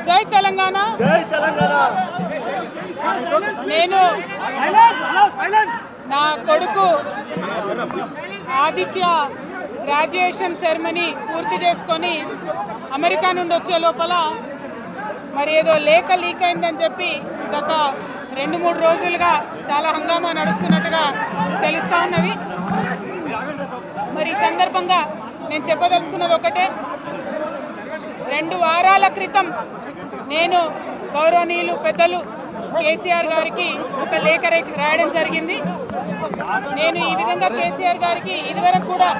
జై తెలంగాణ. నేను నా కొడుకు ఆదిత్య గ్రాడ్యుయేషన్ సెరమనీ పూర్తి చేసుకొని అమెరికా నుండి వచ్చే లోపల మరి ఏదో లేఖ లీక్ అయిందని చెప్పి గత 2-3 రోజులుగా చాలా హంగామా నడుస్తున్నట్టుగా తెలుస్తూ ఉన్నది. మరి ఈ సందర్భంగా నేను చెప్పదలుచుకున్నది ఒకటే, 2 వారాల క్రితం నేను గౌరవనీయులు పెద్దలు కేసీఆర్ గారికి ఒక లేఖ రాయడం జరిగింది. నేను ఈ విధంగా కేసీఆర్ గారికి ఇదివరకు కూడా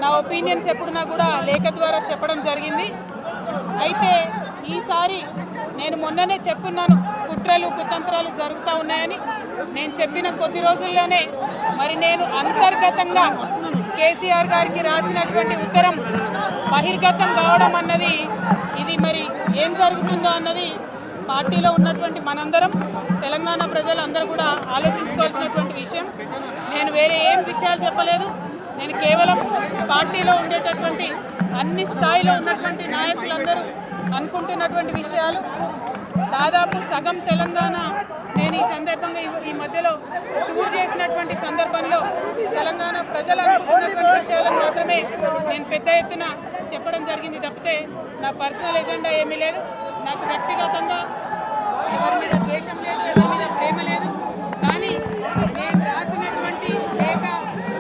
నా ఒపీనియన్స్ ఎప్పుడున్నా కూడా లేఖ ద్వారా చెప్పడం జరిగింది. అయితే ఈసారి నేను మొన్ననే చెప్పున్నాను, కుట్రలు కుతంత్రాలు జరుగుతూ ఉన్నాయని. నేను చెప్పిన కొద్ది రోజుల్లోనే మరి నేను అంతర్గతంగా కేసీఆర్ గారికి రాసినటువంటి ఉత్తరం బహిర్గతం కావడం అన్నది, ఇది మరి ఏం జరుగుతుందో అన్నది పార్టీలో ఉన్నటువంటి మనందరం, తెలంగాణ ప్రజలందరూ కూడా ఆలోచించుకోవాల్సినటువంటి విషయం. నేను వేరే ఏం విషయాలు చెప్పలేదు. నేను కేవలం పార్టీలో ఉండేటటువంటి అన్ని స్థాయిలో ఉన్నటువంటి నాయకులందరూ అనుకుంటున్నటువంటి విషయాలు. దాదాపు సగం తెలంగాణ నేను ఈ సందర్భంగా ఈ మధ్యలో టూర్ చేసినటువంటి సందర్భంలో తెలంగాణ ప్రజలు అనుకుంటున్నటువంటి విషయాలను మాత్రమే నేను పెద్ద ఎత్తున చెప్పడం జరిగింది తప్పితే నా పర్సనల్ ఎజెండా ఏమీ లేదు. నాకు వ్యక్తిగతంగా ఎవరి మీద ద్వేషం లేదు, ఎవరి మీద ప్రేమ లేదు. కానీ నేను రాసినటువంటి లేఖ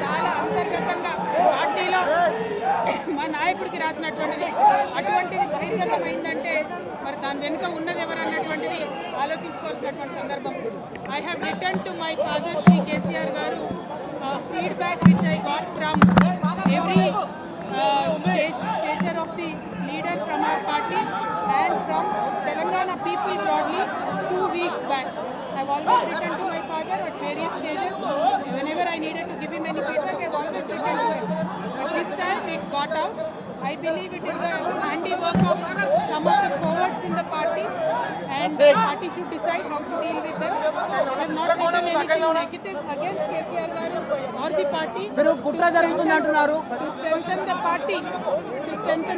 చాలా అంతర్గతంగా పార్టీలో మా నాయకుడికి రాసినటువంటిది. అటువంటిది బహిర్గతమైందంటే మరి దాని వెనుక ఉన్నది ఎవరన్నటువంటిది ఆలోచించుకోవాల్సినటువంటి సందర్భం. I have return to my father Shri KCR garu feedback which I got from every stature of the leader from our party and from Telangana people broadly 2 weeks back. I've always written to my father at various stages. Whenever I needed to give him any feedback, I've always written to him. But this time it got out. I believe it is the handiwork of some of the cowards in the party, and the party should decide how to deal with them. I have not written anything negative against KCR garu or the party. To strengthen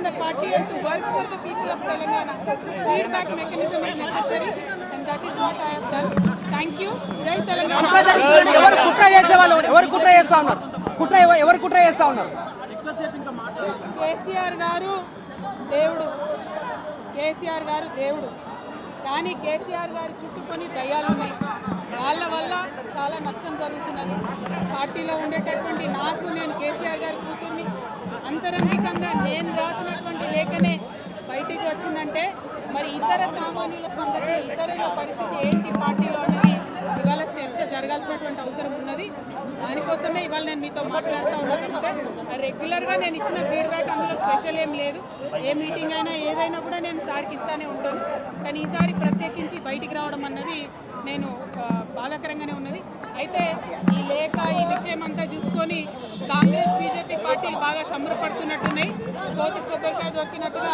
the party, and to work for the people of Telangana. Feedback mechanism is necessary, and that is what I have done. Thank you. Jai Telangana. KCR గారు దేవుడు, కేసీఆర్ గారు దేవుడు. కానీ కేసీఆర్ గారి చుట్టుకొని దయ్యాలు ఉన్నాయి. వాళ్ళ వల్ల చాలా నష్టం జరుగుతున్నది. పార్టీలో ఉండేటటువంటి నాకు, నేను కేసీఆర్ గారి కూతుర్ని, అంతరంగికంగా నేను రాసినటువంటి లేఖనే బయటికి వచ్చిందంటే మరి ఇతర సామాన్యుల సంగతి, ఇతరుల పరిస్థితి ఏంటి పార్టీలో అనేది ఇవాళ చర్చ జరగాల్సినటువంటి అవసరం ఉన్నది. దానికోసమే ఇవాళ నేను మీతో మాట్లాడుతూ ఉన్నానంటే, రెగ్యులర్గా నేను ఇచ్చిన ఫీడ్బ్యాక్ అందులో స్పెషల్ ఏం లేదు. ఏ మీటింగ్ అయినా ఏదైనా కూడా నేను సార్కి ఇస్తానే ఉంటాను. కానీ ఈసారి ప్రత్యేకించి బయటికి రావడం అన్నది నేను బాధాకరంగానే ఉన్నది. అయితే ఈ లేఖ, ఈ విషయం అంతా చూసుకొని కాంగ్రెస్ బీజేపీ పార్టీలు బాగా సంబరపడుతున్నట్టున్నాయి. కోతి కొబ్బరికాయ దొరికినట్టుగా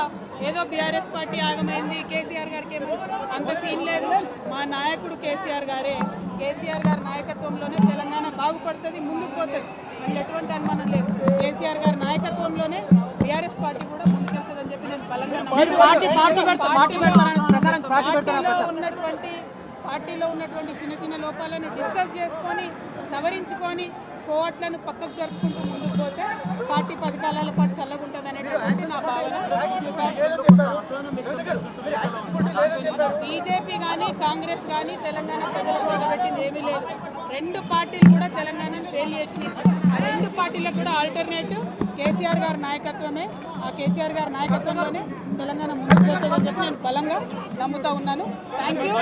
ఏదో బీఆర్ఎస్ పార్టీ ఆగమైంది, కేసీఆర్ గారికి ఏమో అంత సీన్ లేదు. మా నాయకుడు కేసీఆర్ గారే. కేసీఆర్ గారి నాయకత్వంలోనే తెలంగాణ బాగుపడుతుంది, ముందుకు పోతుంది. మనకి ఎటువంటి అనుమానం లేదు. కేసీఆర్ గారి నాయకత్వంలోనే బీఆర్ఎస్ పార్టీ కూడా ముందుకెళ్తుందని చెప్పి నేను బలంగా పార్టీలో ఉన్నటువంటి చిన్న చిన్న లోపాలను డిస్కస్ చేసుకొని సవరించుకొని కోవట్లను పక్కకు జరుపుకుంటూ ముందుకు పోతే పార్టీ 10 కాలాల పాటు చల్లగుంటుంది అనేటువంటి నా భావన. బీజేపీ కానీ కాంగ్రెస్ కానీ తెలంగాణ ప్రజలకు నిలబెట్టింది ఏమీ లేదు. 2 పార్టీలు కూడా తెలంగాణను ఫెయిల్ చేసినాయి. ఆ 2 పార్టీలకు కూడా ఆల్టర్నేటివ్ కేసీఆర్ గారి నాయకత్వమే. ఆ కేసీఆర్ గారి నాయకత్వంలోనే తెలంగాణ ముందుకు పోతుందని చెప్పి నేను బలంగా నమ్ముతా ఉన్నాను. Thank you.